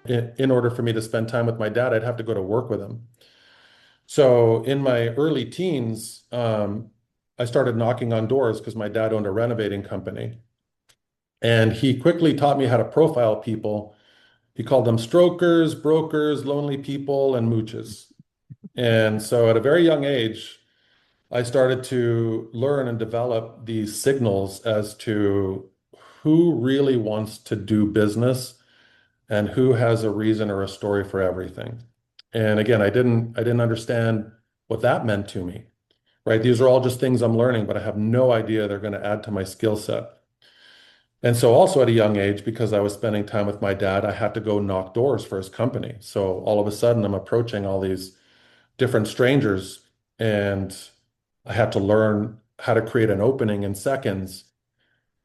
in order for me to spend time with my dad, I'd have to go to work with him. So in my early teens, I started knocking on doors because my dad owned a renovating company. And he quickly taught me how to profile people. He called them strokers, brokers, lonely people, and mooches. And so at a very young age, I started to learn and develop these signals as to who really wants to do business and who has a reason or a story for everything. And again, I didn't understand what that meant to me, right? These are all just things I'm learning, but I have no idea they're going to add to my skill set. And so also at a young age, because I was spending time with my dad, I had to go knock doors for his company. So all of a sudden I'm approaching all these different strangers and I had to learn how to create an opening in seconds.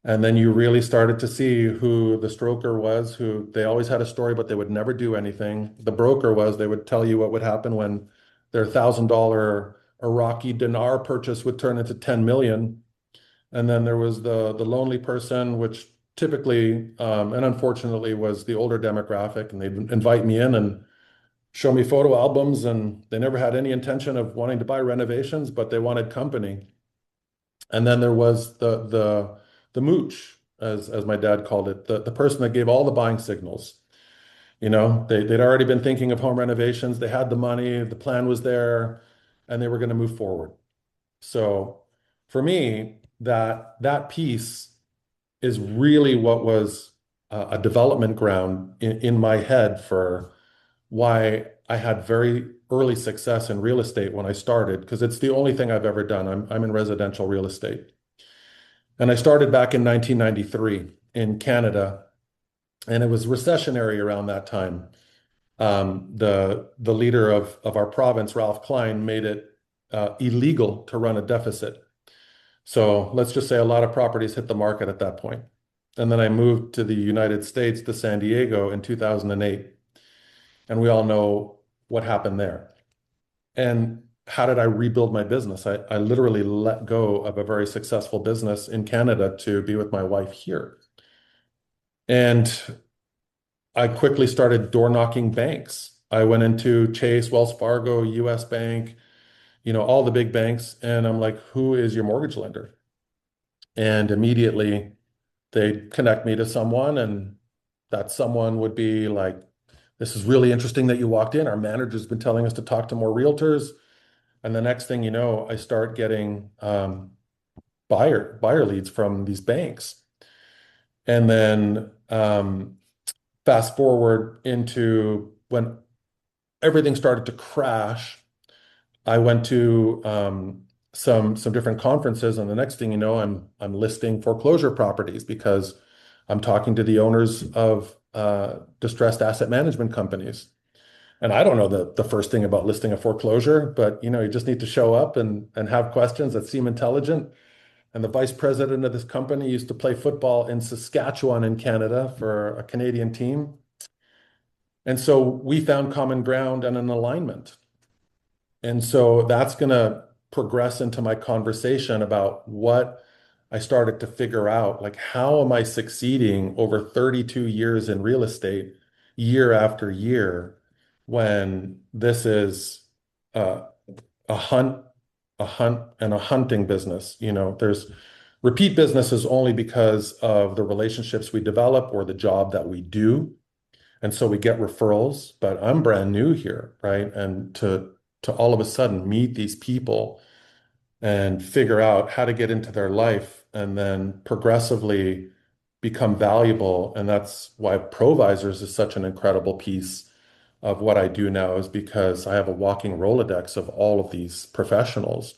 And then you really started to see who the stroker was, who they always had a story, but they would never do anything. The broker was, they would tell you what would happen when their $1,000 Iraqi dinar purchase would turn into 10 million. And then there was the lonely person, which typically and unfortunately was the older demographic, and they'd invite me in and show me photo albums, and they never had any intention of wanting to buy renovations, but they wanted company. And then there was the mooch, as my dad called it, the person that gave all the buying signals. You know, they'd already been thinking of home renovations, they had the money, the plan was there, and they were going to move forward. So for me, that piece is really what was a development ground in my head for why I had very early success in real estate when I started, because it's the only thing I've ever done. I'm in residential real estate. And I started back in 1993 in Canada, and it was recessionary around that time. The leader of our province, Ralph Klein, made it illegal to run a deficit. So let's just say a lot of properties hit the market at that point. And then I moved to the United States, to San Diego in 2008. And we all know what happened there. And how did I rebuild my business? I literally let go of a very successful business in Canada to be with my wife here. And I quickly started door knocking banks. I went into Chase, Wells Fargo, US Bank, all the big banks. And I'm like, who is your mortgage lender? And immediately they'd connect me to someone, and that someone would be like, this is really interesting that you walked in. Our manager's been telling us to talk to more realtors. And the next thing you know, I start getting buyer leads from these banks. And then fast forward into when everything started to crash, I went to some different conferences, and the next thing you know, I'm listing foreclosure properties because I'm talking to the owners of distressed asset management companies. And I don't know the first thing about listing a foreclosure, but you just need to show up and have questions that seem intelligent. And the vice president of this company used to play football in Saskatchewan in Canada for a Canadian team. And so we found common ground and an alignment. And so that's going to progress into my conversation about what I started to figure out, like, how am I succeeding over 32 years in real estate, year after year, when this is uh, a hunt, and a hunting business. There's repeat businesses only because of the relationships we develop or the job that we do. And so we get referrals, but I'm brand new here, right? And to all of a sudden meet these people and figure out how to get into their life and then progressively become valuable. And that's why Provisors is such an incredible piece of what I do now, is because I have a walking Rolodex of all of these professionals.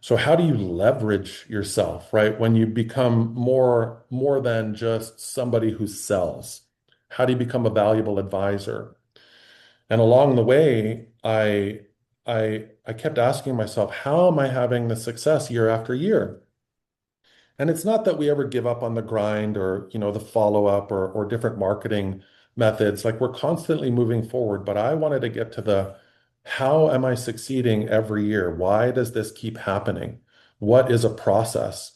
So how do you leverage yourself, right? When you become more than just somebody who sells, how do you become a valuable advisor? And along the way, I kept asking myself, how am I having the success year after year? And it's not that we ever give up on the grind or, the follow-up or different marketing methods. Like, we're constantly moving forward, but I wanted to get to the how am I succeeding every year? Why does this keep happening? What is a process?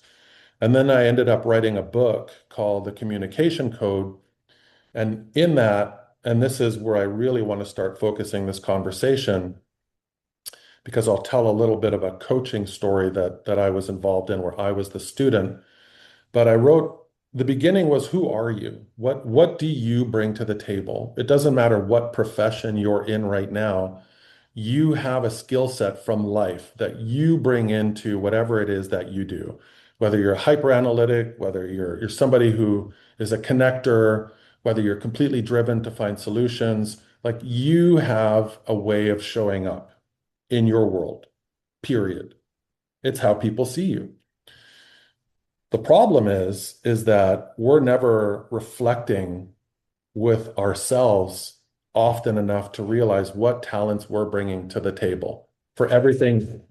And then I ended up writing a book called The Communication Code. And in that, and this is where I really want to start focusing this conversation, because I'll tell a little bit of a coaching story that I was involved in where I was the student. But I wrote, the beginning was, who are you? What do you bring to the table? It doesn't matter what profession you're in right now. You have a skill set from life that you bring into whatever it is that you do. Whether you're hyper analytic, whether you're somebody who is a connector, whether you're completely driven to find solutions, like you have a way of showing up in your world, period. It's how people see you. The problem is that we're never reflecting with ourselves often enough to realize what talents we're bringing to the table for everything.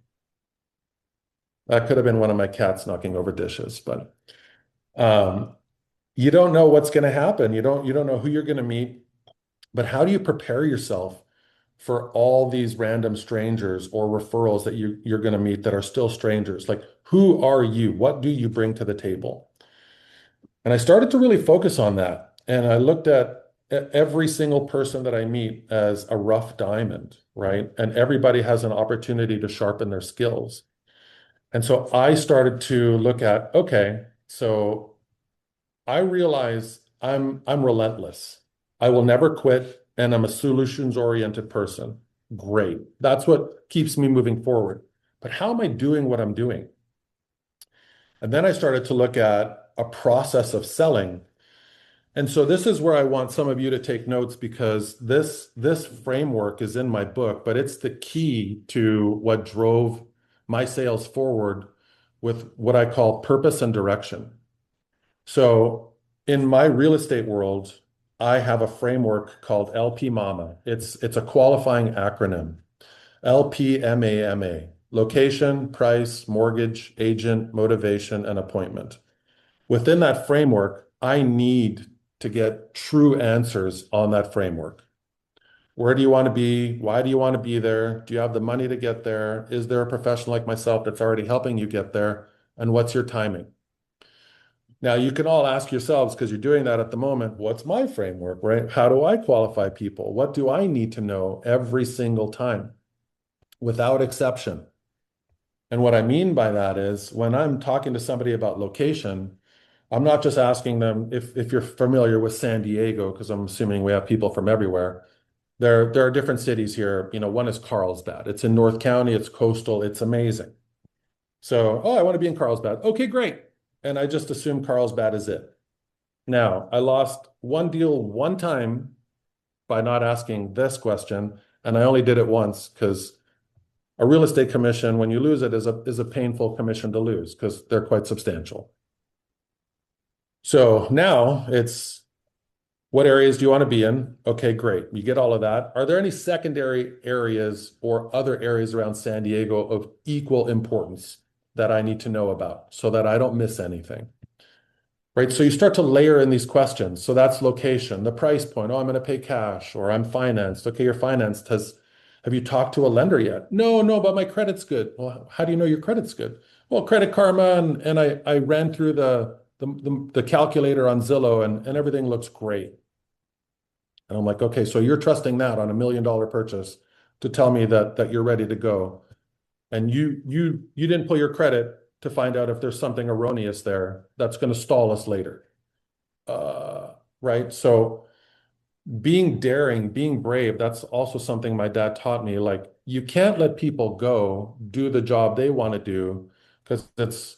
That could have been one of my cats knocking over dishes, but um, you don't know what's going to happen. You don't know who you're going to meet, but how do you prepare yourself for all these random strangers or referrals that you're going to meet that are still strangers? Like, who are you? What do you bring to the table? And I started to really focus on that. And I looked at every single person that I meet as a rough diamond, right? And everybody has an opportunity to sharpen their skills. And so I started to look at, okay, so I realize I'm relentless. I will never quit, and I'm a solutions-oriented person. Great. That's what keeps me moving forward. But how am I doing what I'm doing? And then I started to look at a process of selling. And so this is where I want some of you to take notes, because this framework is in my book, but it's the key to what drove my sales forward with what I call purpose and direction. So in my real estate world, I have a framework called LP Mama. It's a qualifying acronym. LPMAMA: location, price, mortgage, agent, motivation, and appointment. Within that framework, I need to get true answers on that framework. Where do you want to be? Why do you want to be there? Do you have the money to get there? Is there a professional like myself that's already helping you get there? And what's your timing? Now, you can all ask yourselves, because you're doing that at the moment, what's my framework, right? How do I qualify people? What do I need to know every single time, without exception? And what I mean by that is, when I'm talking to somebody about location, I'm not just asking them if you're familiar with San Diego, because I'm assuming we have people from everywhere. There are different cities here. One is Carlsbad. It's in North County. It's coastal. It's amazing. So, oh, I want to be in Carlsbad. Okay, great. And I just assume Carlsbad is it. Now, I lost one deal one time by not asking this question, and I only did it once, because a real estate commission, when you lose it, is a painful commission to lose, because they're quite substantial. So now it's, what areas do you want to be in? Okay, great. You get all of that. Are there any secondary areas or other areas around San Diego of equal importance that I need to know about so that I don't miss anything? Right. So you start to layer in these questions. So that's location, the price point. Oh, I'm going to pay cash, or I'm financed. Okay, you're financed. Have you talked to a lender yet? No, no, but my credit's good. Well, how do you know your credit's good? Well, Credit Karma, and I ran through the calculator on Zillow, and everything looks great. And I'm like, okay, so you're trusting that on $1 million purchase to tell me that you're ready to go. And you didn't pull your credit to find out if there's something erroneous there that's going to stall us later. Right? So being daring, being brave, that's also something my dad taught me. Like, you can't let people go do the job they want to do, because it's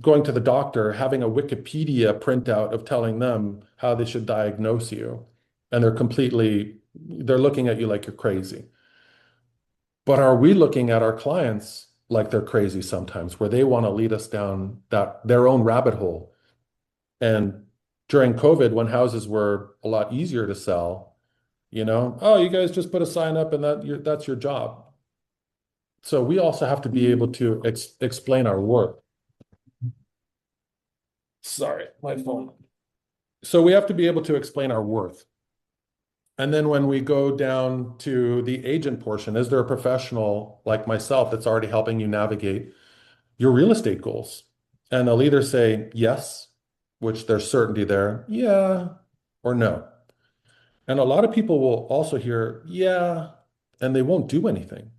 going to the doctor, having a Wikipedia printout of telling them how they should diagnose you. And they're looking at you like you're crazy. But are we looking at our clients like they're crazy sometimes, where they want to lead us down their own rabbit hole? And during COVID, when houses were a lot easier to sell, oh, you guys just put a sign up and that's your job. So we also have to be able to explain our worth. Sorry, my phone. So we have to be able to explain our worth. And then when we go down to the agent portion, is there a professional like myself that's already helping you navigate your real estate goals? And they'll either say yes, which there's certainty there, yeah, or no. And a lot of people will also hear, yeah, and they won't do anything.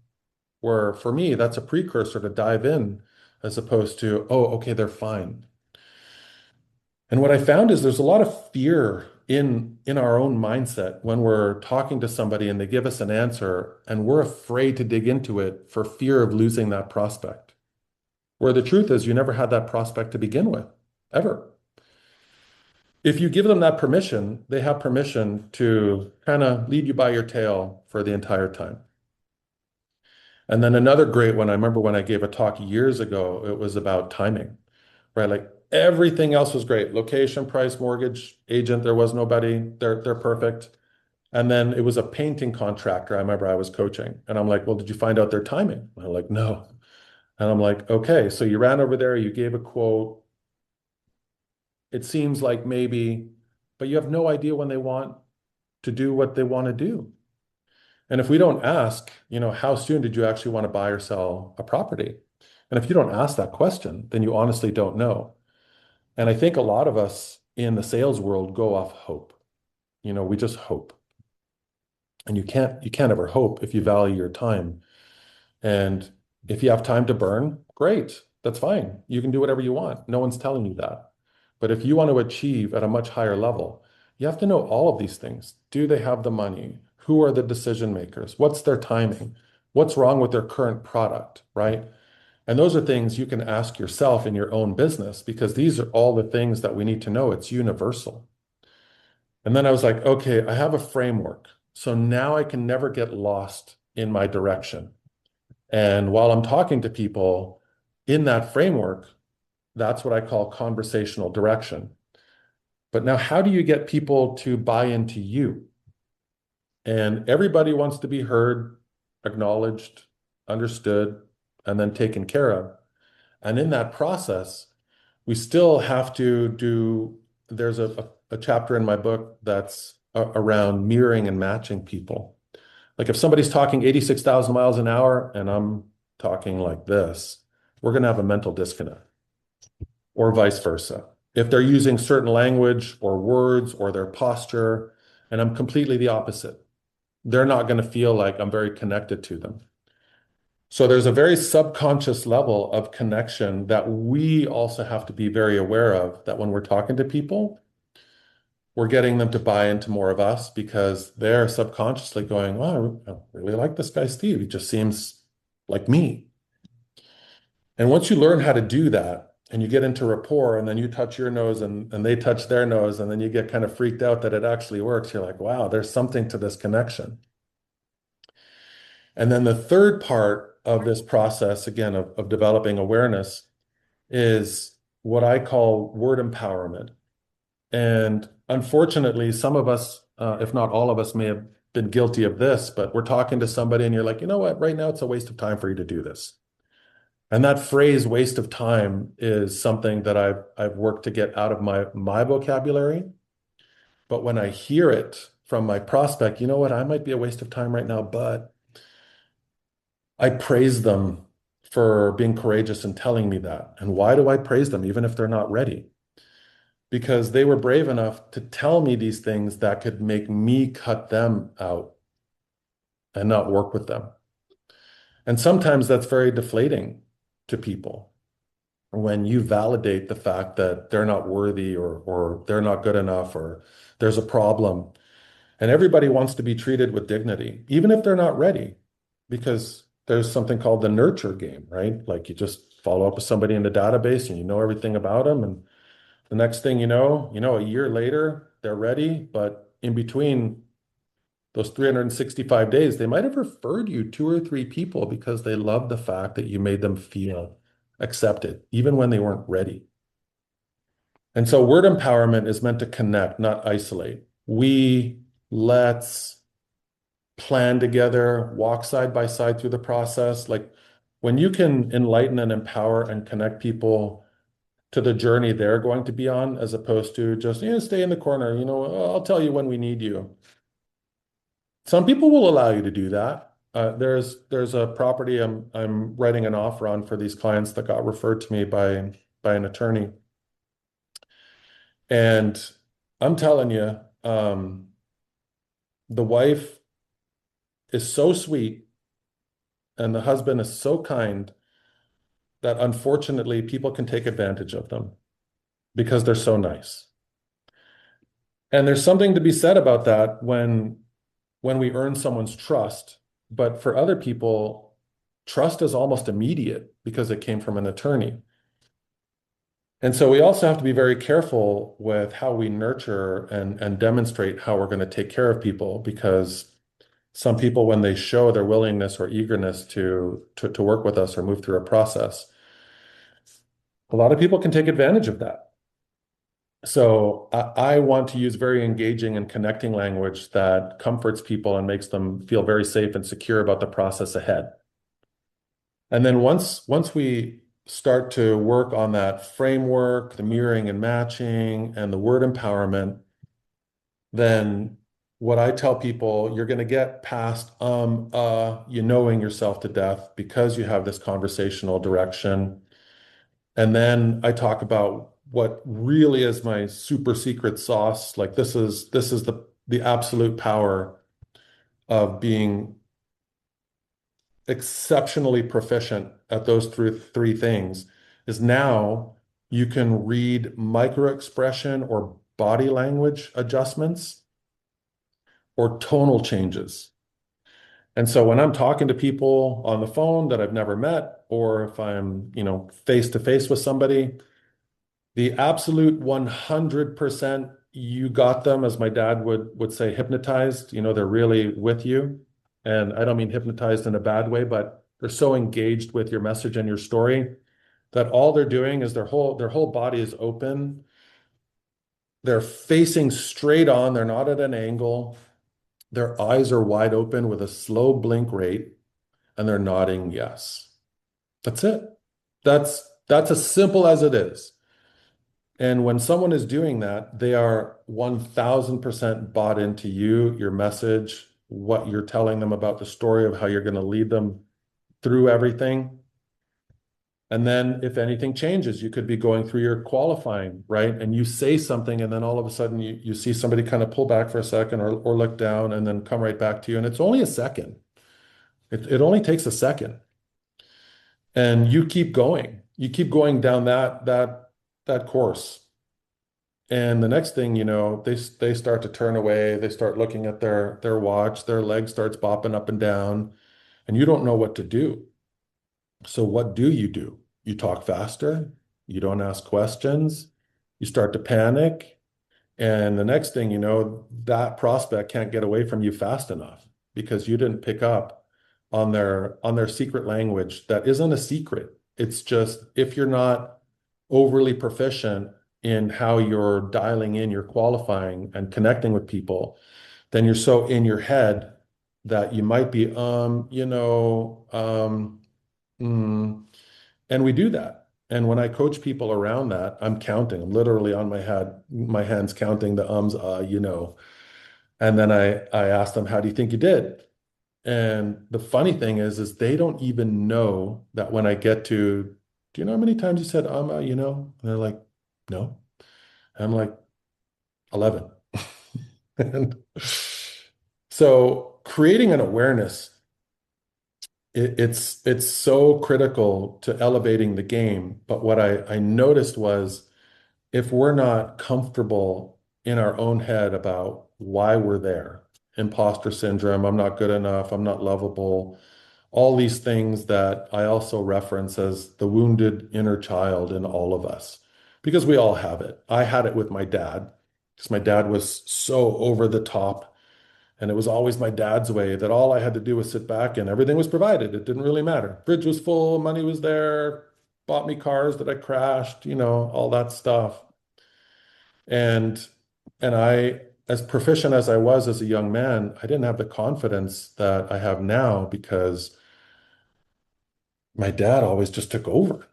Where for me, that's a precursor to dive in as opposed to, oh, okay, they're fine. And what I found is there's a lot of fear in our own mindset when we're talking to somebody and they give us an answer and we're afraid to dig into it for fear of losing that prospect. Where the truth is you never had that prospect to begin with, ever. If you give them that permission, they have permission to kind of lead you by your tail for the entire time. And then another great one, I remember when I gave a talk years ago, it was about timing, right? Like everything else was great. Location, price, mortgage, agent, there was nobody. They're perfect. And then it was a painting contractor. I remember I was coaching and I'm like, well, did you find out their timing? And they're like, no. And I'm like, okay, so you ran over there, you gave a quote. It seems like maybe, but you have no idea when they want to do what they want to do. And if we don't ask, how soon did you actually want to buy or sell a property? And if you don't ask that question, then you honestly don't know. And I think a lot of us in the sales world go off hope. We just hope. And you can't ever hope if you value your time. And if you have time to burn, great. That's fine. You can do whatever you want. No one's telling you that. But if you want to achieve at a much higher level, you have to know all of these things. Do they have the money? Who are the decision makers? What's their timing? What's wrong with their current product, right? And those are things you can ask yourself in your own business because these are all the things that we need to know. It's universal. And then I was like, okay, I have a framework. So now I can never get lost in my direction. And while I'm talking to people in that framework, that's what I call conversational direction. But now, how do you get people to buy into you? And everybody wants to be heard, acknowledged, understood, and then taken care of. And in that process, we still have to there's a chapter in my book that's around mirroring and matching people. Like if somebody's talking 86,000 miles an hour and I'm talking like this, we're going to have a mental disconnect, or vice versa. If they're using certain language or words or their posture, and I'm completely the opposite, they're not going to feel like I'm very connected to them. So there's a very subconscious level of connection that we also have to be very aware of, that when we're talking to people, we're getting them to buy into more of us because they're subconsciously going, "Oh, I really like this guy, Steve. He just seems like me." And once you learn how to do that and you get into rapport and then you touch your nose and they touch their nose and then you get kind of freaked out that it actually works, you're like, wow, there's something to this connection. And then the third part of this process, again, of developing awareness is what I call word empowerment. And unfortunately, some of us, if not all of us, may have been guilty of this, but we're talking to somebody and you're like, you know what, right now it's a waste of time for you to do this. And that phrase, waste of time, is something that I've worked to get out of my vocabulary. But when I hear it from my prospect, you know what, I might be a waste of time right now, but I praise them for being courageous and telling me that. And why do I praise them, even if they're not ready? Because they were brave enough to tell me these things that could make me cut them out and not work with them. And sometimes that's very deflating to people when you validate the fact that they're not worthy or they're not good enough or there's a problem. And everybody wants to be treated with dignity, even if they're not ready, because there's something called the nurture game, right? Like you just follow up with somebody in the database and you know everything about them. And the next thing a year later, they're ready. But in between those 365 days, they might have referred you two or three people because they loved the fact that you made them feel accepted, even when they weren't ready. And so word empowerment is meant to connect, not isolate. Let's plan together, walk side by side through the process. Like when you can enlighten and empower and connect people to the journey they're going to be on, as opposed to just, stay in the corner, I'll tell you when we need you. Some people will allow you to do that. There's a property I'm writing an offer on for these clients that got referred to me by an attorney. And I'm telling you, the wife is so sweet and the husband is so kind that unfortunately people can take advantage of them because they're so nice. And there's something to be said about that when we earn someone's trust. But for other people, trust is almost immediate because it came from an attorney. And so we also have to be very careful with how we nurture and demonstrate how we're going to take care of people because some people, when they show their willingness or eagerness to work with us or move through a process, a lot of people can take advantage of that. So I want to use very engaging and connecting language that comforts people and makes them feel very safe and secure about the process ahead. And then once we start to work on that framework, the mirroring and matching, and the word empowerment, then what I tell people, you're going to get past you knowing yourself to death because you have this conversational direction. And then I talk about what really is my super secret sauce. Like this is the absolute power of being exceptionally proficient at those three things is now you can read micro expression or body language adjustments or tonal changes. And so when I'm talking to people on the phone that I've never met, or if I'm, face to face with somebody, the absolute 100% you got them, as my dad would say, hypnotized, they're really with you. And I don't mean hypnotized in a bad way, but they're so engaged with your message and your story that all they're doing is their whole body is open. They're facing straight on, they're not at an angle. Their eyes are wide open with a slow blink rate, and they're nodding yes. That's it. That's as simple as it is. And when someone is doing that, they are 1000% bought into you, your message, what you're telling them about the story of how you're going to lead them through everything. And then if anything changes, you could be going through your qualifying, right? And you say something, and then all of a sudden you see somebody kind of pull back for a second or look down and then come right back to you. And it's only a second. It only takes a second. And you keep going. You keep going down that course. And the next thing you know, they start to turn away, they start looking at their watch, their leg starts bopping up and down, and you don't know what to do. So what do? You talk faster, you don't ask questions, you start to panic, and the next thing you know, that prospect can't get away from you fast enough because you didn't pick up on their secret language that isn't a secret. It's just if you're not overly proficient in how you're dialing in, you're qualifying and connecting with people, then you're so in your head that you might be, and we do that. And when I coach people around that, I'm counting. I'm literally on my hands counting the And then I ask them, how do you think you did? And the funny thing is they don't even know that when I get to, do you know how many times you said, And they're like, no. And I'm like, 11. And so creating an awareness, it's so critical to elevating the game. But what I noticed was if we're not comfortable in our own head about why we're there, imposter syndrome, I'm not good enough, I'm not lovable, all these things that I also reference as the wounded inner child in all of us, because we all have it. I had it with my dad, because my dad was so over the top. And it was always my dad's way that all I had to do was sit back and everything was provided. It didn't really matter. Fridge was full, money was there, bought me cars that I crashed, all that stuff. And as proficient as I was as a young man, I didn't have the confidence that I have now because my dad always just took over.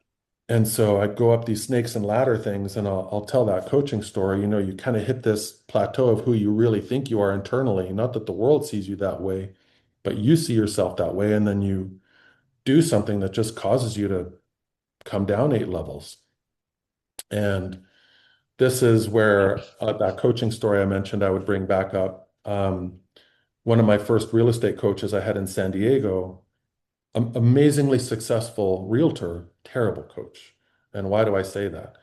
And so I'd go up these snakes and ladder things, and I'll tell that coaching story. You kind of hit this plateau of who you really think you are internally. Not that the world sees you that way, but you see yourself that way. And then you do something that just causes you to come down 8 levels. And this is where that coaching story I mentioned, I would bring back up. one of my first real estate coaches I had in San Diego, amazingly successful realtor, terrible coach. And why do I say that?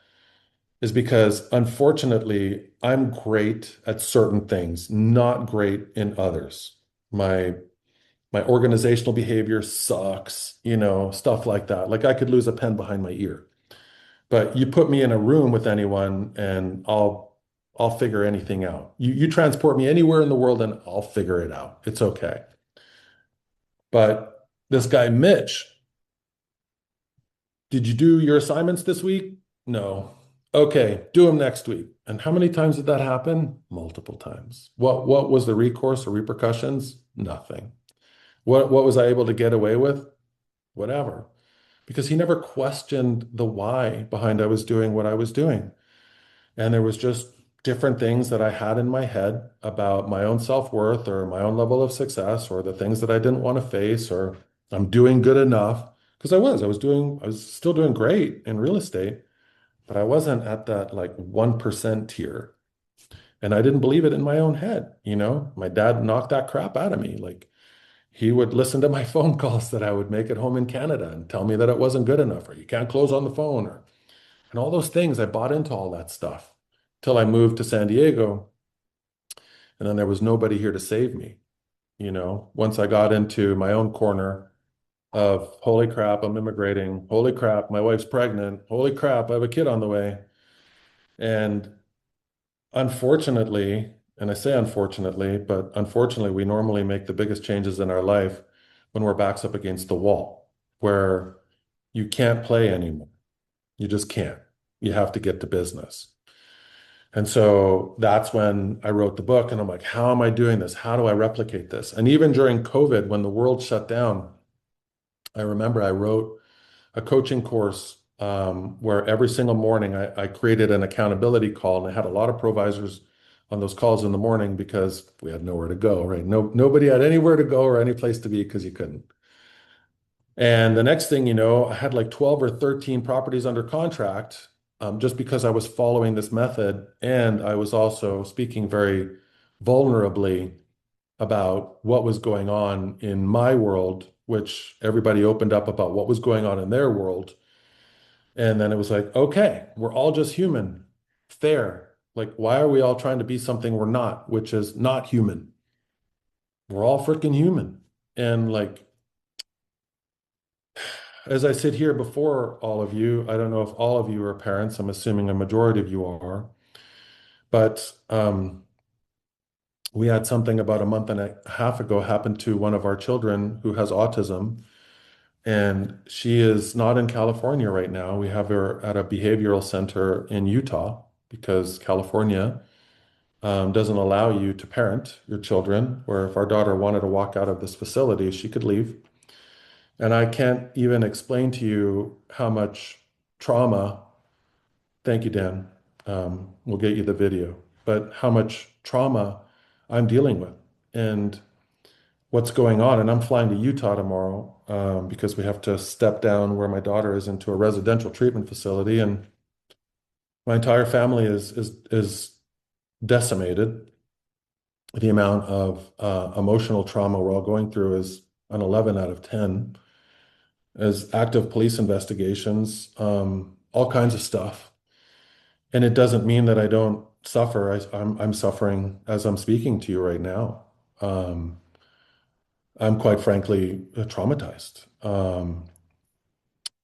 Is because unfortunately, I'm great at certain things, not great in others. My my organizational behavior sucks, stuff like that. Like I could lose a pen behind my ear. But you put me in a room with anyone and I'll figure anything out. You transport me anywhere in the world and I'll figure it out. It's okay. But this guy, Mitch, did you do your assignments this week? No. Okay, do them next week. And how many times did that happen? Multiple times. What was the recourse or repercussions? Nothing. What was I able to get away with? Whatever. Because he never questioned the why behind I was doing what I was doing. And there was just different things that I had in my head about my own self-worth or my own level of success or the things that I didn't want to face or I'm doing good enough. Because I was still doing great in real estate, but I wasn't at that like 1% tier. And I didn't believe it in my own head. My dad knocked that crap out of me. Like he would listen to my phone calls that I would make at home in Canada and tell me that it wasn't good enough or you can't close on the phone or and all those things. I bought into all that stuff till I moved to San Diego. And then there was nobody here to save me. Once I got into my own corner of holy crap, I'm immigrating. Holy crap, my wife's pregnant. Holy crap, I have a kid on the way. And unfortunately, and I say unfortunately, but unfortunately, we normally make the biggest changes in our life when we're backs up against the wall, where you can't play anymore. You just can't. You have to get to business. And so that's when I wrote the book, and I'm like, how am I doing this? How do I replicate this? And even during COVID, when the world shut down, I remember I wrote a coaching course where every single morning I created an accountability call, and I had a lot of provisors on those calls in the morning because we had nowhere to go, right? Nobody had anywhere to go or any place to be because you couldn't. And the next thing you know, I had like 12 or 13 properties under contract just because I was following this method. And I was also speaking very vulnerably about what was going on in my world, which everybody opened up about what was going on in their world. And then it was like, okay, we're all just human, fair. Like, why are we all trying to be something we're not, which is not human? We're all freaking human. And like, as I sit here before all of you, I don't know if all of you are parents. I'm assuming a majority of you are. But we had something about a month and a half ago happen to one of our children who has autism. And she is not in California right now. We have her at a behavioral center in Utah because California doesn't allow you to parent your children. Where if our daughter wanted to walk out of this facility, she could leave. And I can't even explain to you how much trauma, thank you, Dan. We'll get you the video, but how much trauma I'm dealing with and what's going on. And I'm flying to Utah tomorrow because we have to step down where my daughter is into a residential treatment facility. And my entire family is decimated. The amount of emotional trauma we're all going through is an 11 out of 10. As active police investigations, all kinds of stuff. And it doesn't mean that I don't suffer. I'm suffering as I'm speaking to you right now. Um, I'm quite frankly traumatized.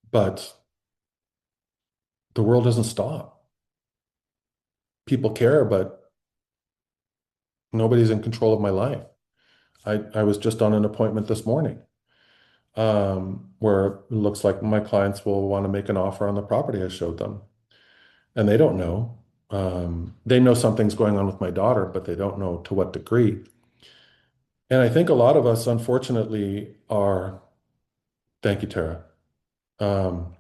But the world doesn't stop. People care, but nobody's in control of my life. I was just on an appointment this morning where it looks like my clients will want to make an offer on the property I showed them. And they don't know. They know something's going on with my daughter, but they don't know to what degree. And I think a lot of us, unfortunately, are, thank you, Tara. Um,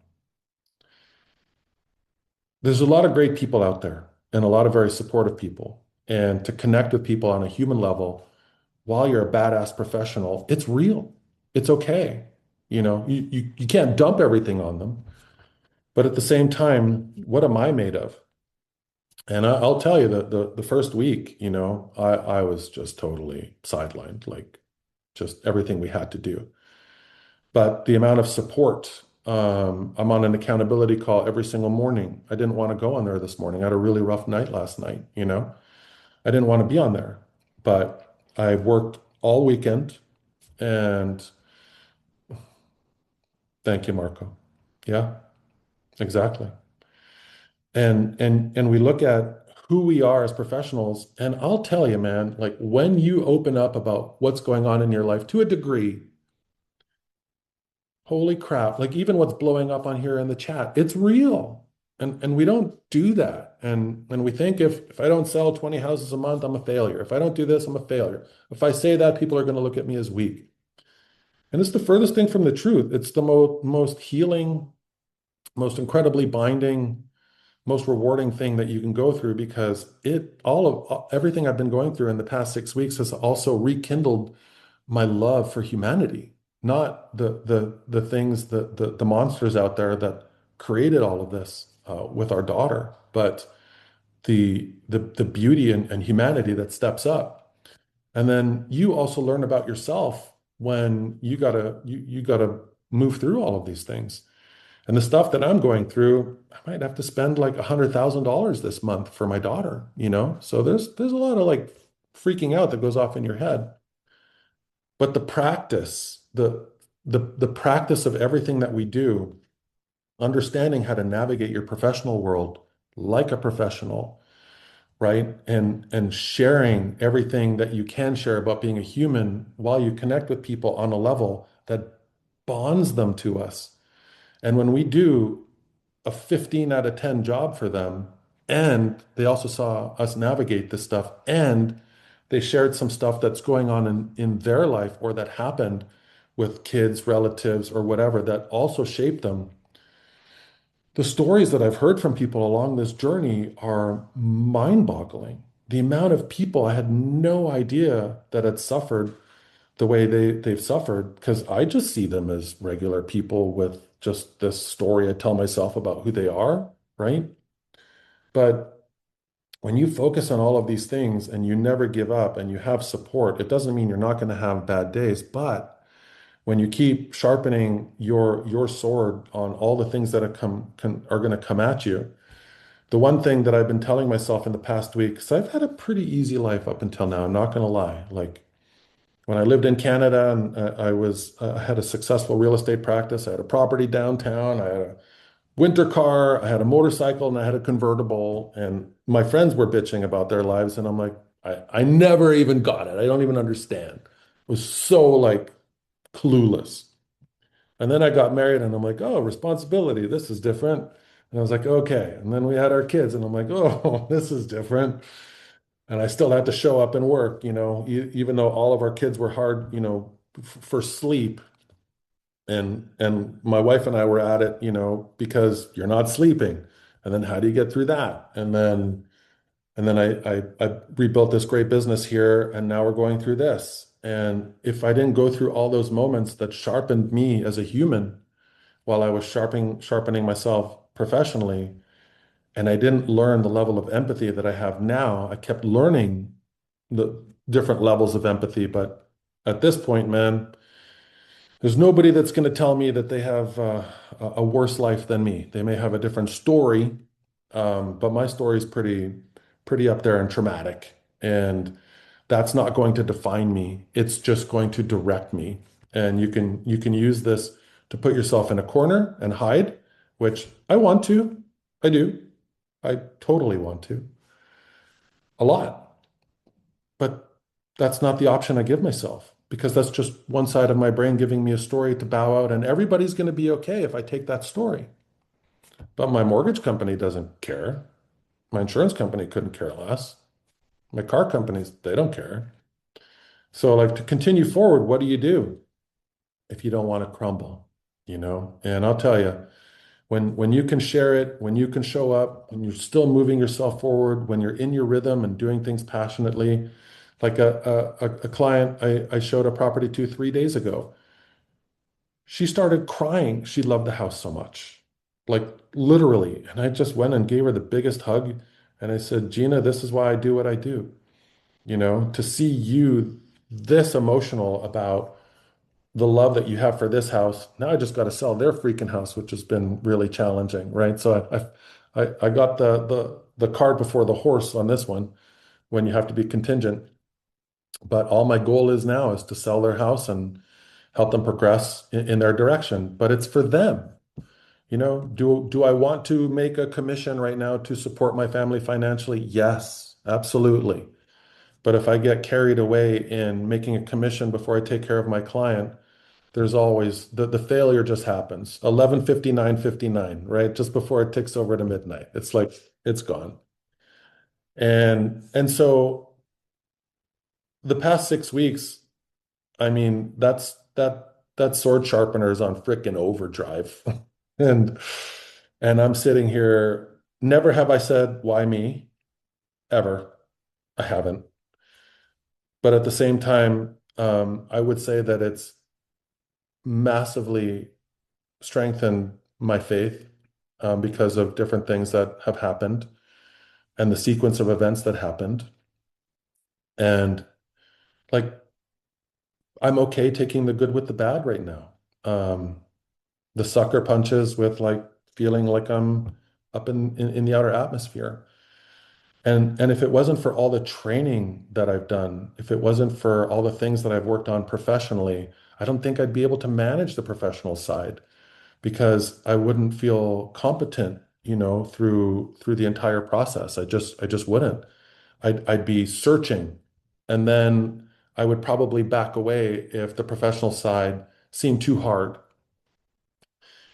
there's a lot of great people out there and a lot of very supportive people. And to connect with people on a human level while you're a badass professional, it's real. It's okay. You can't dump everything on them. But at the same time, what am I made of? And I'll tell you that the first week, I was just totally sidelined, like just everything we had to do. But the amount of support, I'm on an accountability call every single morning. I didn't want to go on there this morning. I had a really rough night last night. I didn't want to be on there, but I worked all weekend and thank you, Marco. Yeah, exactly. And we look at who we are as professionals, and I'll tell you, man, like when you open up about what's going on in your life to a degree, holy crap, like even what's blowing up on here in the chat, it's real. And we don't do that. And we think if I don't sell 20 houses a month, I'm a failure. If I don't do this, I'm a failure. If I say that, people are going to look at me as weak. And it's the furthest thing from the truth. It's the most healing, most incredibly binding, most rewarding thing that you can go through because everything I've been going through in the past 6 weeks has also rekindled my love for humanity, not the things the monsters out there that created all of this with our daughter, but the beauty and humanity that steps up. And then you also learn about yourself when you gotta move through all of these things. And the stuff that I'm going through, I might have to spend like $100,000 this month for my daughter. So there's a lot of like freaking out that goes off in your head. But the practice, the practice of everything that we do, understanding how to navigate your professional world like a professional, right? And sharing everything that you can share about being a human while you connect with people on a level that bonds them to us. And when we do a 15 out of 10 job for them. And they also saw us navigate this stuff. And they shared some stuff that's going on in their life or that happened with kids, relatives, or whatever that also shaped them. The stories that I've heard from people along this journey are mind-boggling. The amount of people I had no idea that had suffered the way they've suffered, because I just see them as regular people with just this story I tell myself about who they are, right? But when you focus on all of these things and you never give up and you have support, it doesn't mean you're not going to have bad days. But when you keep sharpening your sword on all the things that are going to come at you, the one thing that I've been telling myself in the past week, because I've had a pretty easy life up until now, I'm not going to lie. Like when I lived in Canada and I had a successful real estate practice, I had a property downtown, I had a winter car, I had a motorcycle, and I had a convertible. And my friends were bitching about their lives. And I'm like, I never even got it. I don't even understand. It was so like clueless. And then I got married and I'm like, oh, responsibility. This is different. And I was like, okay. And then we had our kids and I'm like, oh, this is different. And I still had to show up and work, even though all of our kids were hard, for sleep. And my wife and I were at it, because you're not sleeping. And then how do you get through that? And then I rebuilt this great business here, and now we're going through this. And if I didn't go through all those moments that sharpened me as a human while I was sharpening myself professionally, and I didn't learn the level of empathy that I have now, I kept learning the different levels of empathy. But at this point, man, there's nobody that's going to tell me that they have a worse life than me. They may have a different story, but my story is pretty up there and traumatic. And that's not going to define me. It's just going to direct me. And you can use this to put yourself in a corner and hide, which I want to. I do. I totally want to. A lot. But that's not the option I give myself because that's just one side of my brain giving me a story to bow out, and everybody's going to be okay if I take that story. But my mortgage company doesn't care. My insurance company couldn't care less. My car companies, they don't care. So, like, to continue forward, what do you do if you don't want to crumble? And I'll tell you, when you can share it, when you can show up, when you're still moving yourself forward, when you're in your rhythm and doing things passionately, like a client I showed a property to 3 days ago, she started crying. She loved the house so much, like literally. And I just went and gave her the biggest hug. And I said, Gina, this is why I do what I do. To see you this emotional about the love that you have for this house. Now I just got to sell their freaking house, which has been really challenging, right? So I got the cart before the horse on this one when you have to be contingent. But all my goal is now is to sell their house and help them progress in their direction. But it's for them. Do I want to make a commission right now to support my family financially? Yes, absolutely. But if I get carried away in making a commission before I take care of my client, there's always the failure just happens. 11:59:59, right? Just before it ticks over to midnight. It's like it's gone. And so the past 6 weeks, I mean, that sword sharpener is on frickin' overdrive. And I'm sitting here, never have I said, why me? Ever. I haven't. But at the same time, I would say that it's massively strengthened my faith because of different things that have happened and the sequence of events that happened. And like, I'm okay taking the good with the bad right now. Um, the sucker punches with like feeling like I'm up in the outer atmosphere. And if it wasn't for all the training that I've done, if it wasn't for all the things that I've worked on professionally, I don't think I'd be able to manage the professional side because I wouldn't feel competent, through the entire process. I just wouldn't. I'd be searching, and then I would probably back away if the professional side seemed too hard.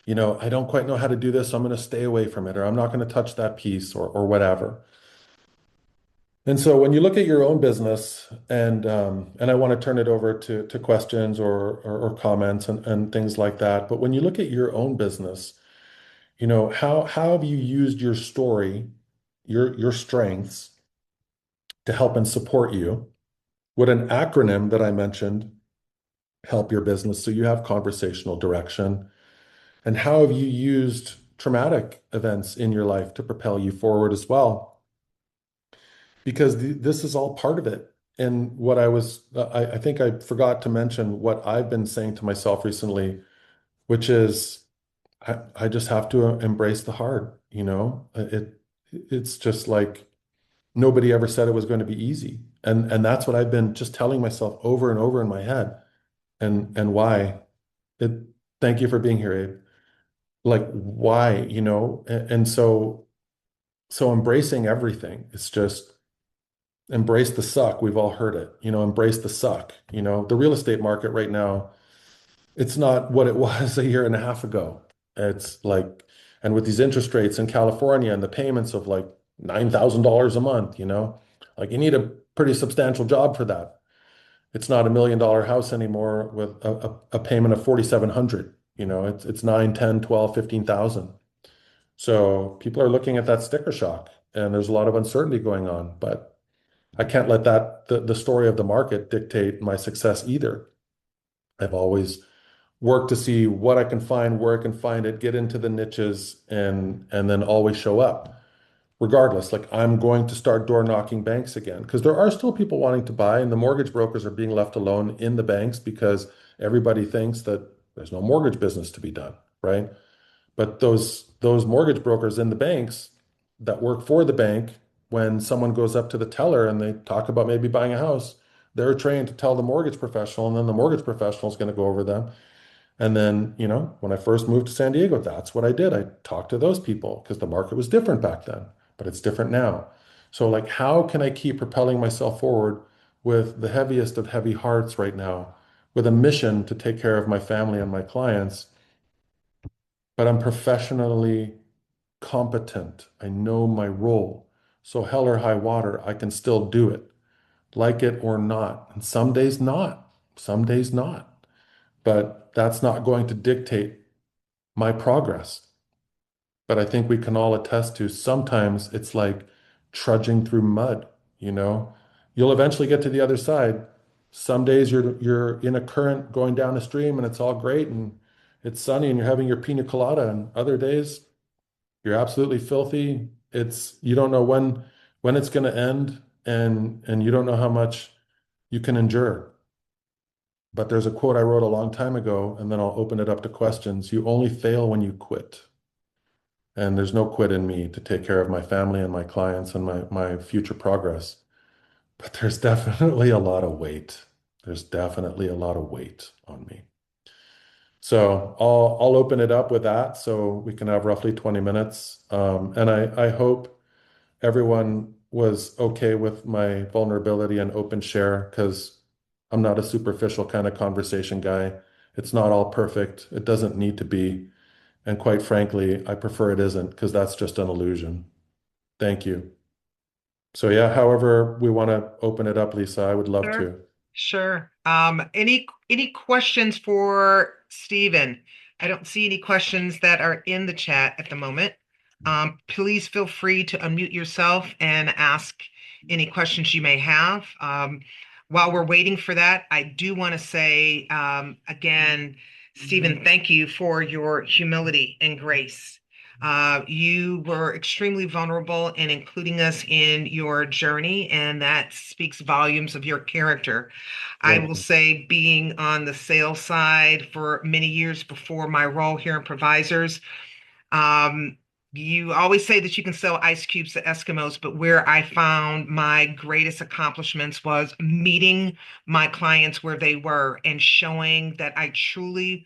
I don't quite know how to do this, so I'm going to stay away from it, or I'm not going to touch that piece, or whatever. And so when you look at your own business, and I want to turn it over to questions or comments and things like that. But when you look at your own business, how have you used your story, your strengths to help and support you? Would an acronym that I mentioned help your business so you have conversational direction? And how have you used traumatic events in your life to propel you forward as well? Because this is all part of it. And what I think I forgot to mention what I've been saying to myself recently, which is I just have to embrace the hard, it's just like nobody ever said it was going to be easy. And that's what I've been just telling myself over and over in my head. And why? It Thank you for being here, Abe. Like why, and so embracing everything. It's just embrace the suck. We've all heard it, embrace the suck. The real estate market right now, it's not what it was a year and a half ago. It's like, and with these interest rates in California and the payments of like $9,000 a month, like you need a pretty substantial job for that. It's not $1 million house anymore with a payment of 4,700. It's 9, 10, 12, 15,000. So people are looking at that sticker shock, and there's a lot of uncertainty going on. But I can't let the story of the market dictate my success either. I've always worked to see what I can find, where I can find it, get into the niches, and then always show up. Regardless, like I'm going to start door knocking banks again because there are still people wanting to buy, and the mortgage brokers are being left alone in the banks because everybody thinks that there's no mortgage business to be done, right? But those mortgage brokers in the banks that work for the bank, when someone goes up to the teller and they talk about maybe buying a house, they're trained to tell the mortgage professional, and then the mortgage professional is going to go over them. And then, when I first moved to San Diego, that's what I did. I talked to those people because the market was different back then, but it's different now. So, like, how can I keep propelling myself forward with the heaviest of heavy hearts right now, with a mission to take care of my family and my clients, but I'm professionally competent. I know my role. So, hell or high water, I can still do it, like it or not. And some days not, some days not. But that's not going to dictate my progress. But I think we can all attest to sometimes it's like trudging through mud, you know? You'll eventually get to the other side. Some days you're in a current going down a stream and it's all great and it's sunny and you're having your pina colada, and other days you're absolutely filthy. It's you don't know when when it's going to end, and you don't know how much you can endure. But there's a quote I wrote a long time ago, and then I'll open it up to questions. You only fail when you quit. And there's no quit in me to take care of my family and my clients and my future progress. But there's definitely a lot of weight. There's definitely a lot of weight on me. So I'll open it up with that so we can have roughly 20 minutes. And I hope everyone was okay with my vulnerability and open share because I'm not a superficial kind of conversation guy. It's not all perfect. It doesn't need to be. And quite frankly, I prefer it isn't because that's just an illusion. Thank you. So yeah, however we want to open it up, Lisa, I would love Sure. to. Sure. Any questions for Stephen? I don't see any questions that are in the chat at the moment. Please feel free to unmute yourself and ask any questions you may have. While we're waiting for that, I do want to say again, Stephen, thank you for your humility and grace. You were extremely vulnerable in including us in your journey, and that speaks volumes of your character. I Thank will you. say, being on the sales side for many years before my role here in Provisors, um, you always say that you can sell ice cubes to Eskimos, but where I found my greatest accomplishments was meeting my clients where they were and showing that I truly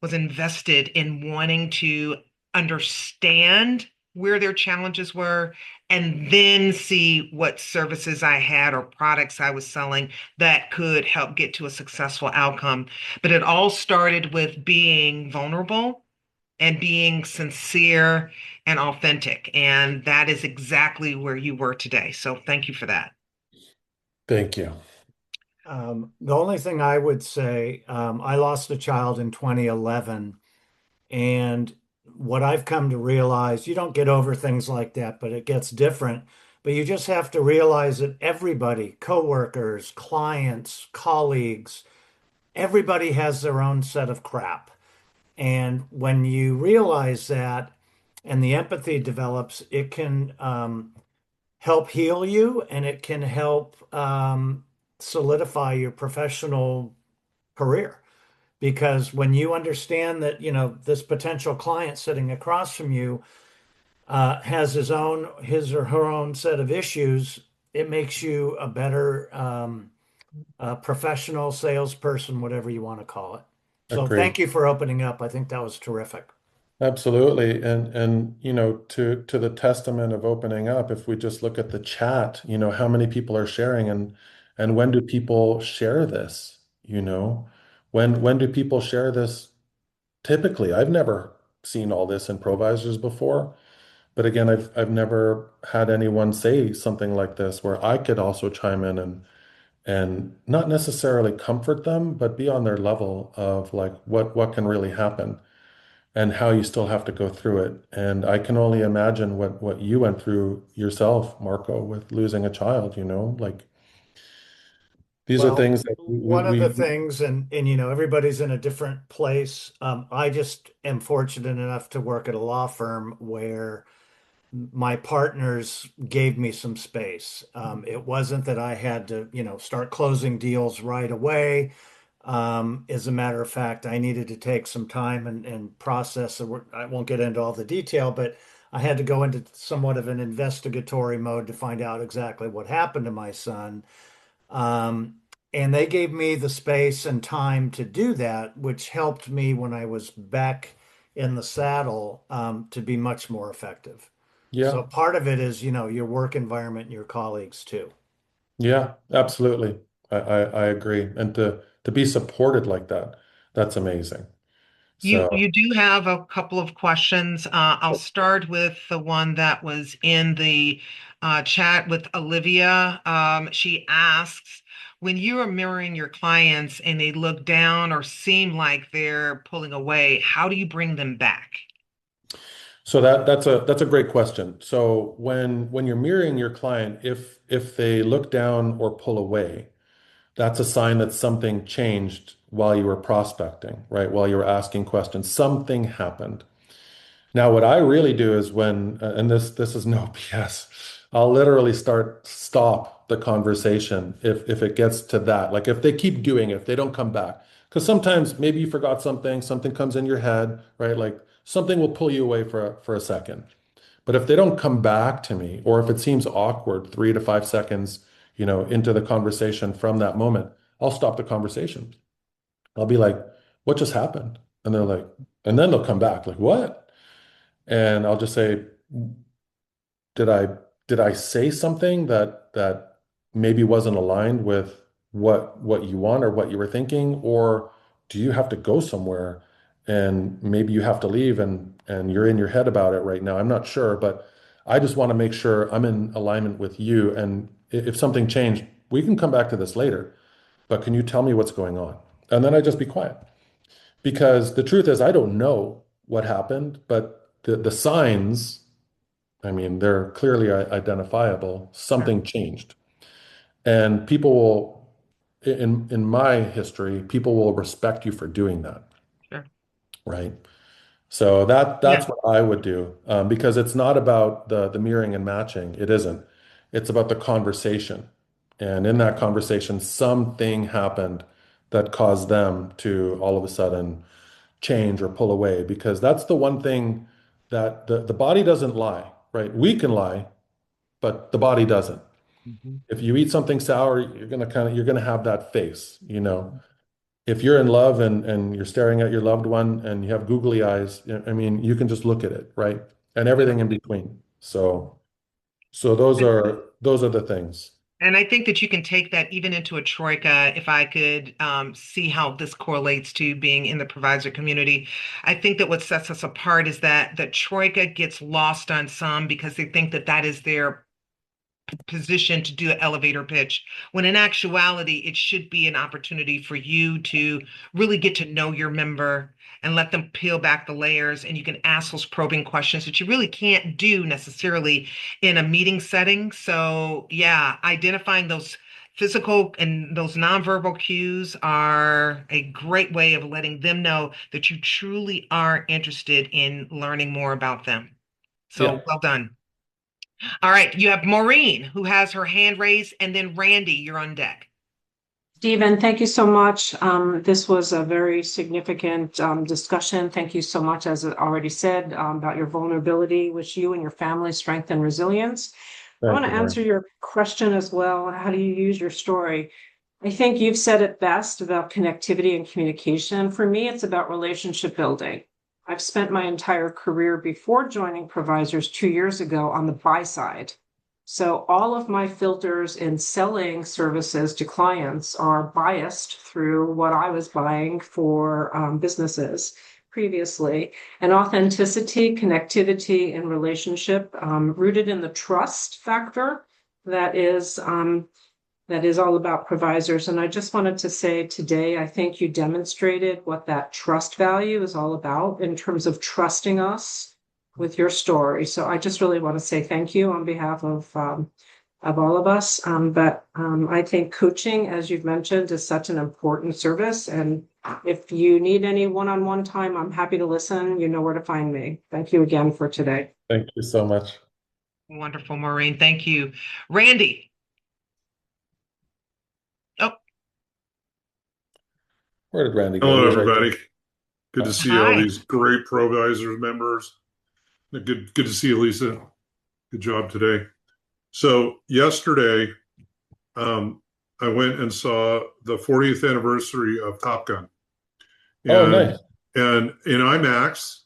was invested in wanting to understand where their challenges were and then see what services I had or products I was selling that could help get to a successful outcome. But it all started with being vulnerable and being sincere and authentic. And that is exactly where you were today. So thank you for that. Thank you. The only thing I would say, I lost a child in 2011, and what I've come to realize, you don't get over things like that, but it gets different. But you just have to realize that everybody, coworkers, clients, colleagues, everybody has their own set of crap. And when you realize that and the empathy develops, it can help heal you and it can help solidify your professional career. Because when you understand that, this potential client sitting across from you has his or her own set of issues, it makes you a better professional salesperson, whatever you want to call it. So Agreed. thank you for opening up. I think that was terrific. Absolutely. And to the testament of opening up, if we just look at the chat, how many people are sharing and when do people share this? When do people share this typically? I've never seen all this in Provisors before. But again, I've never had anyone say something like this where I could also chime in and not necessarily comfort them, but be on their level of like what can really happen and how you still have to go through it. And I can only imagine what you went through yourself, Marco, with losing a child, like these are Well, things that one of the things, and everybody's in a different place. I just am fortunate enough to work at a law firm where my partners gave me some space. It wasn't that I had to, start closing deals right away. As a matter of fact, I needed to take some time and process. I won't get into all the detail, but I had to go into somewhat of an investigatory mode to find out exactly what happened to my son. Um, and they gave me the space and time to do that, which helped me when I was back in the saddle, to be much more effective. So yeah, part of it is, your work environment and your colleagues too. yeah, absolutely. I agree. And to be supported like that, that's amazing. You So you do have a couple of questions. I'll start with the one that was in the chat with Olivia. She asks, when you are mirroring your clients and they look down or seem like they're pulling away, how do you bring them back? So that's a great question. So when you're mirroring your client, if they look down or pull away, that's a sign that something changed while you were prospecting, right? While you were asking questions, something happened. Now, what I really do is and this is no BS. I'll literally stop the conversation if it gets to that. Like if they keep doing it, if they don't come back. Because sometimes maybe you forgot something, something comes in your head, right? Like something will pull you away for a second. But if they don't come back to me, or if it seems awkward 3 to 5 seconds, into the conversation from that moment, I'll stop the conversation. I'll be like, what just happened? And they're like, and then they'll come back, like, what? And I'll just say, did I did I say something that maybe wasn't aligned with what you want or what you were thinking? Or do you have to go somewhere and maybe you have to leave and you're in your head about it right now? I'm not sure, but I just want to make sure I'm in alignment with you. And if something changed, we can come back to this later, but can you tell me what's going on? And then I just be quiet. Because the truth is, I don't know what happened, but the signs, I mean, they're clearly identifiable. Sure, Something changed. And people will, in my history, people will respect you for doing that, sure. right? So that's Yeah, what I would do, because it's not about the mirroring and matching. It isn't. It's about the conversation. And in that conversation, something happened that caused them to all of a sudden change or pull away, because that's the one thing that the body doesn't lie, right? We can lie, but the body doesn't. Mhm. If you eat something sour, you're gonna have that face, you know. If you're in love and you're staring at your loved one and you have googly eyes, I mean, you can just look at it, right? And yeah. everything in between. So those are the things. And I think that you can take that even into a troika. If I could see how this correlates to being in the provisor community, I think that what sets us apart is that the troika gets lost on some because they think that that is their position to do an elevator pitch, when in actuality, it should be an opportunity for you to really get to know your member and let them peel back the layers. And you can ask those probing questions that you really can't do necessarily in a meeting setting. So, yeah, identifying those physical and those nonverbal cues are a great way of letting them know that you truly are interested in learning more about them. So, Yeah. well done. All right, you have Maureen who has her hand raised, and then Randy, you're on deck. Stephen, thank you so much. This was a very significant discussion. Thank you so much, as I already said, about your vulnerability, which you and your family strength and resilience. I Thank want you, to Maureen. answer your question as well. How do you use your story? I think you've said it best about connectivity and communication. For me, it's about relationship building. I've spent my entire career before joining Provisors 2 years ago on the buy side. So all of my filters in selling services to clients are biased through what I was buying for businesses previously. And authenticity, connectivity, and relationship rooted in the trust factor that is all about provisors. And I just wanted to say today, I think you demonstrated what that trust value is all about in terms of trusting us with your story. So I just really want to say thank you on behalf of all of us. But I think coaching, as you've mentioned, is such an important service. And if you need any one-on-one time, I'm happy to listen. You know where to find me. Thank you again for today. Thank you so much. Wonderful, Maureen. Thank you. Randy. Oh, Where did Randy go? He Hello, was right there. everybody. Good to see all hi. these great Provisors members. Good to see you, Lisa. Good job today. So yesterday, um, I went and saw the 40th anniversary of Top Gun, Oh, and nice. and in IMAX,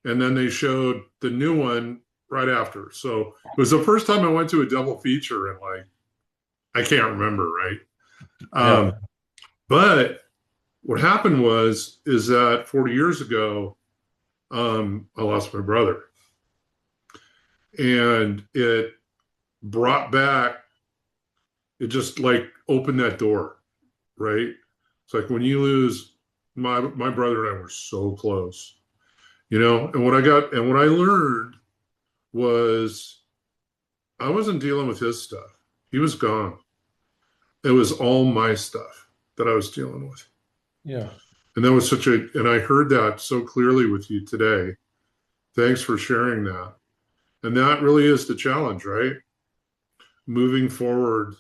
and then they showed the new one right after. So it was the first time I went to a double feature, and like I can't remember, right? Yeah. But what happened is that 40 years ago, I lost my brother, and it brought back, it just like opened that door, right? It's like when you lose, my brother and I were so close, and what I learned was I wasn't dealing with his stuff. He was gone. It was all my stuff that I was dealing with. Yeah. And that was and I heard that so clearly with you today. Thanks for sharing that. And that really is the challenge, right? moving forward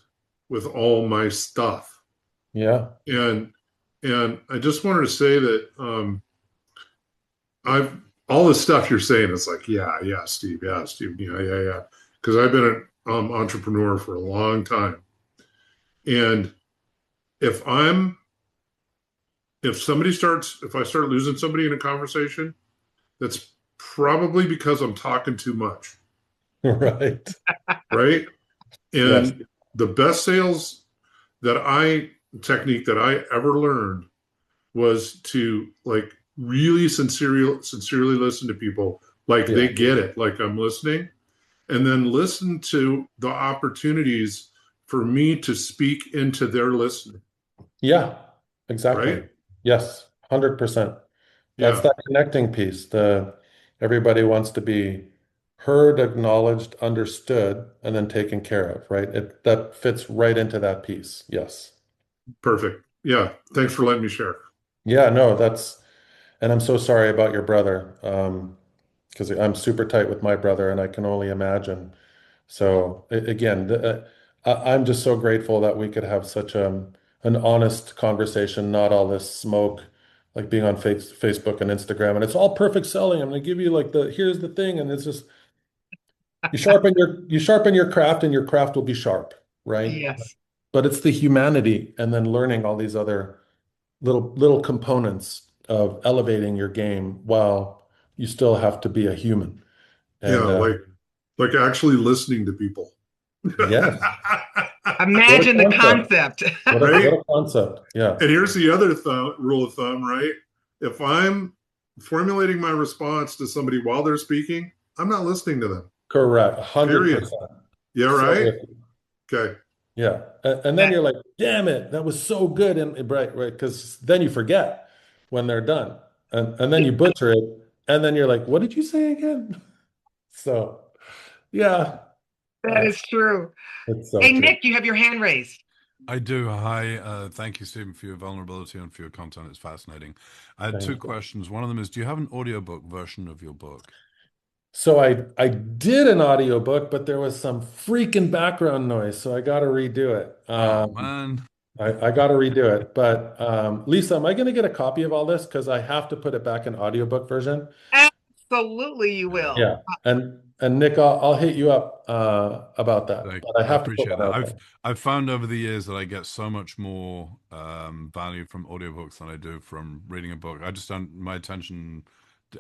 with all my stuff. Yeah. And I just wanted to say that I've all the stuff you're saying is like, yeah, Steve, yeah. Because I've been an entrepreneur for a long time. And if I'm if I start losing somebody in a conversation, that's probably because I'm talking too much, Right. right? Yes. And the best sales that I technique that I ever learned was to like really sincerely listen to people like Yeah. they get it, like I'm listening, and then listen to the opportunities for me to speak into their listening, Yeah. Exactly. right? Yes. 100%. That's Yeah, that connecting piece. Everybody wants to be heard, acknowledged, understood, and then taken care of, right? That fits right into that piece. Yes. perfect. Yeah, thanks for letting me share. Yeah, no, and I'm so sorry about your brother. Because I'm super tight with my brother, and I can only imagine. So again, I'm just so grateful that we could have such an honest conversation, not all this smoke, like being on Facebook and Instagram, and it's all perfect selling. I'm gonna give you like here's the thing, and it's just you sharpen your craft, and your craft will be sharp, right? Yes, But it's the humanity, and then learning all these other little components of elevating your game while you still have to be a human. Yeah, And like actually listening to people. yes, what a imagine the concept. concept. What Right? a concept. Yeah, And here's the other rule of thumb, right? If I'm formulating my response to somebody while they're speaking, I'm not listening to them. correct. Period. 100%. Yeah, So right? with you. Okay. Yeah. And then That you're like, damn it, that was so good. And right, because then you forget when they're done. And then you butcher it. And then you're like, what did you say again? So yeah, that uh, is true. it's so Hey, true. Nick, you have your hand raised. I do. Hi. Thank you, Stephen, for your vulnerability and for your content. It's fascinating. I had two Thank you. questions. One of them is, do you have an audiobook version of your book? So I did an audiobook, but there was some freaking background noise, so I got to redo it. Oh, man. I got to redo it. But Lisa, am I going to get a copy of all this? Because I have to put it back in audiobook version. Absolutely, you will. Yeah. And Nick, I'll hit you up about that. Like, But I I have to put appreciate one that. out I've there. I've found over the years that I get so much more value from audiobooks than I do from reading a book. I just don't, my attention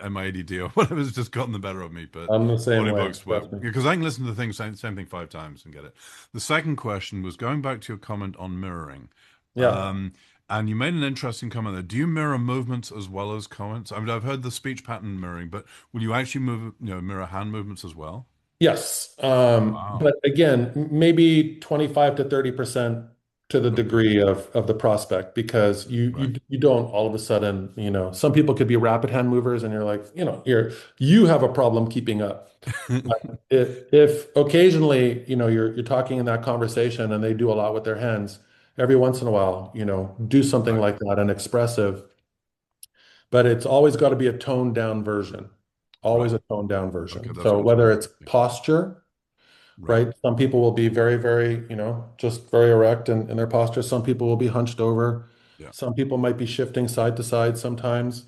and my ADD or whatever has just gotten the better of me. But I'm the same way. audiobooks work Trust me. because I can listen to the thing, same thing 5 times and get it. The second question was going back to your comment on mirroring. Yeah. Um, and you made an interesting comment there. Do you mirror movements as well as comments? I mean, I've heard the speech pattern mirroring, but will you actually mirror hand movements as well? Yes. Wow. But again, maybe 25 to 30% to the Okay. degree of the prospect, because Right. you don't all of a sudden, some people could be rapid hand movers and you're like, you have a problem keeping up. If occasionally, you're talking in that conversation and they do a lot with their hands, every once in a while, do something Right. like that and expressive, but it's always got to be a toned down version. Always Right. a toned down Okay, version. that's So good to whether know. it's Yeah. posture, Right. right? Some people will be very, very, just very erect in their posture. Some people will be hunched over. Yeah. Some people might be shifting side to side sometimes.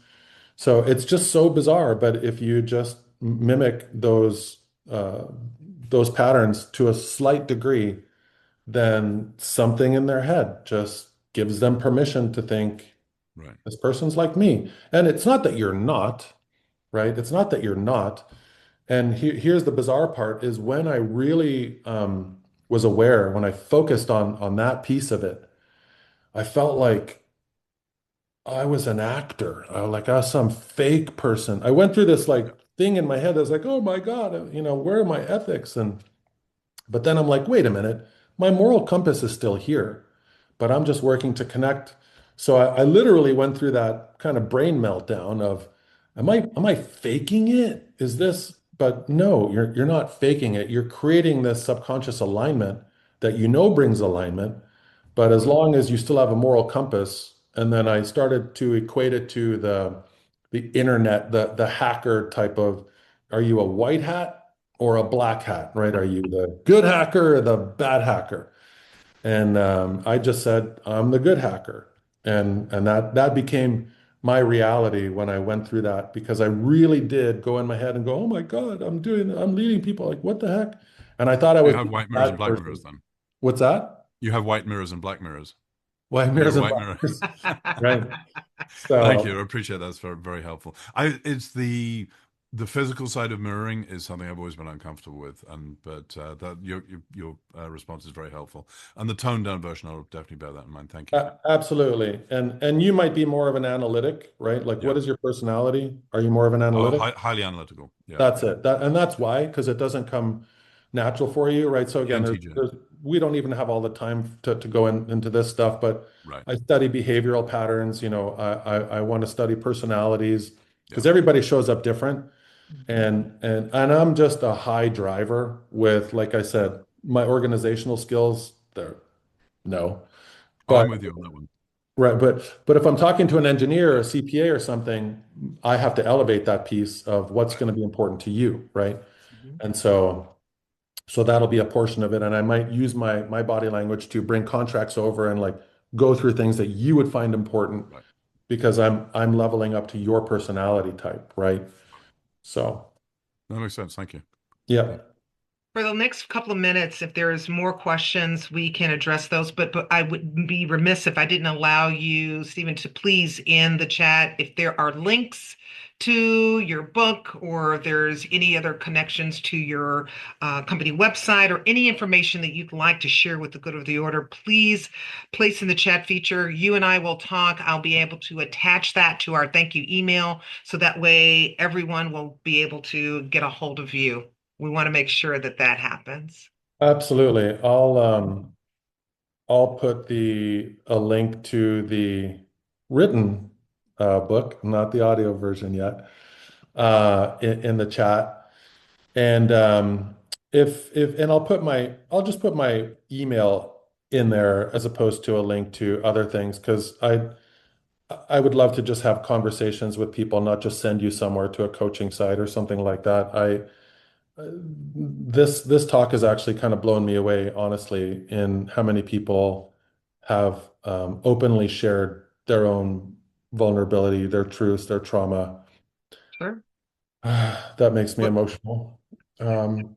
So it's just so bizarre. But if you just mimic those patterns to a slight degree, then something in their head just gives them permission to think Right. this person's like me. And it's not that you're not, right? It's not that you're not. And here's the bizarre part is when I really was aware, when I focused on that piece of it, I felt like I was an actor. Like I was some fake person. I went through this like Yeah. thing in my head. I was like, oh my God, where are my ethics? But then I'm like, wait a minute, my moral compass is still here, but I'm just working to connect. So I literally went through that kind of brain meltdown of, am I faking it? Is this? But no, you're not faking it. You're creating this subconscious alignment that brings alignment. But as Right. long as you still have a moral compass, and then I started to equate it to the internet, the hacker type of, are you a white hat or a black hat, right? Are you the good hacker or the bad hacker? And I just said, I'm the good hacker. And that became my reality when I went through that because I really did go in my head and go, oh my God, I'm leading people like, what the heck? And I thought I You was have being white a mirrors and bad black mirrors person. then. What's that? You have white mirrors and black mirrors. White You're a mirrors and white black mirror. mirrors. Right. Thank you. I So appreciate that. It's very, very helpful. It's the physical side of mirroring is something I've always been uncomfortable with, and but that your response is very helpful, and the toned down version, I'll definitely bear that in mind. Thank you. absolutely. And you might be more of an analytic, right? Like Yeah. what is your personality? Are you more of an Oh, analytic? highly analytical. Yeah. That's it. And that's why, because it doesn't come natural for you, right? So again, ENTJ. we don't even have all the time to go into this stuff, but Right. I study behavioral patterns. I want to study personalities Yeah. because everybody shows up different. Mhm. And I'm just a high driver with, like I said, my organizational skills, they're no. Oh, But I'm with you on that one. right, but if I'm talking to an engineer or a CPA or something, I have to elevate that piece of what's Right. going to be important to you, right? Mhm. And so that'll be a portion of it. And I might use my body language to bring contracts over and like go through things that you would find important Right. because I'm leveling up to your personality type, right? So That makes sense. Thank you. yeah. For the next couple of minutes, if there's more questions, we can address those. But I would be remiss if I didn't allow you, Stephen, to please in the chat if there are links to your book or if there's any other connections to your company website or any information that you'd like to share with the good of the order, please place in the chat feature. You and I will talk. I'll be able to attach that to our thank you email so that way everyone will be able to get a hold of you. We want to make sure that that happens. Absolutely. I'll put a link to the written book, not the audio version yet, in the chat. And if and I'll just put my email in there as opposed to a link to other things because I would love to just have conversations with people, not just send you somewhere to a coaching site or something like that. This talk has actually kind of blown me away, honestly, in how many people have openly shared their own vulnerability, their truths, their trauma. Sure. That makes me But emotional. Um,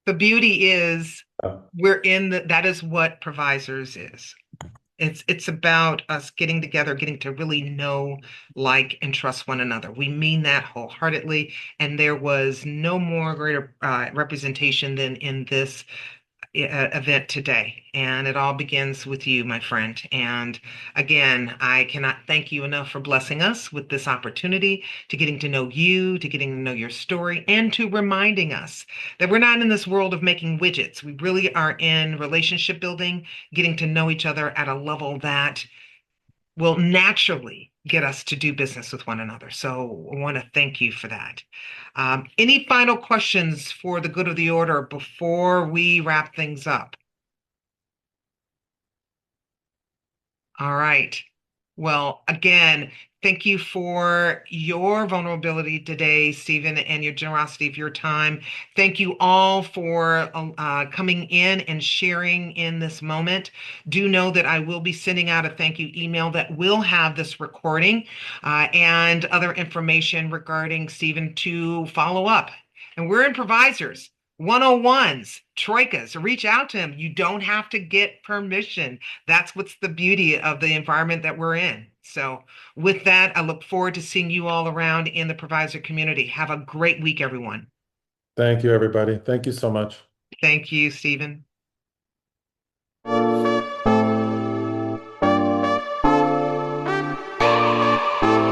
the beauty is yeah, that is what Provisors is. It's about us getting together, getting to really know, like, and trust one another. We mean that wholeheartedly, and there was no more greater representation than in this event today. And it all begins with you, my friend. And again, I cannot thank you enough for blessing us with this opportunity to getting to know you, to getting to know your story, and to reminding us that we're not in this world of making widgets. We really are in relationship building, getting to know each other at a level that will naturally get us to do business with one another. So I want to thank you for that. Any final questions for the good of the order before we wrap things up? All right. Well, again, thank you for your vulnerability today, Stephen, and your generosity of your time. Thank you all for coming in and sharing in this moment. Do know that I will be sending out a thank you email that will have this recording and other information regarding Stephen to follow up. And we're improvisers. 101s, troikas, reach out to him. You don't have to get permission. That's what's the beauty of the environment that we're in. So, with that, I look forward to seeing you all around in the provisor community. Have a great week, everyone. thank you, everybody. Thank you so much. Thank you, Stephen.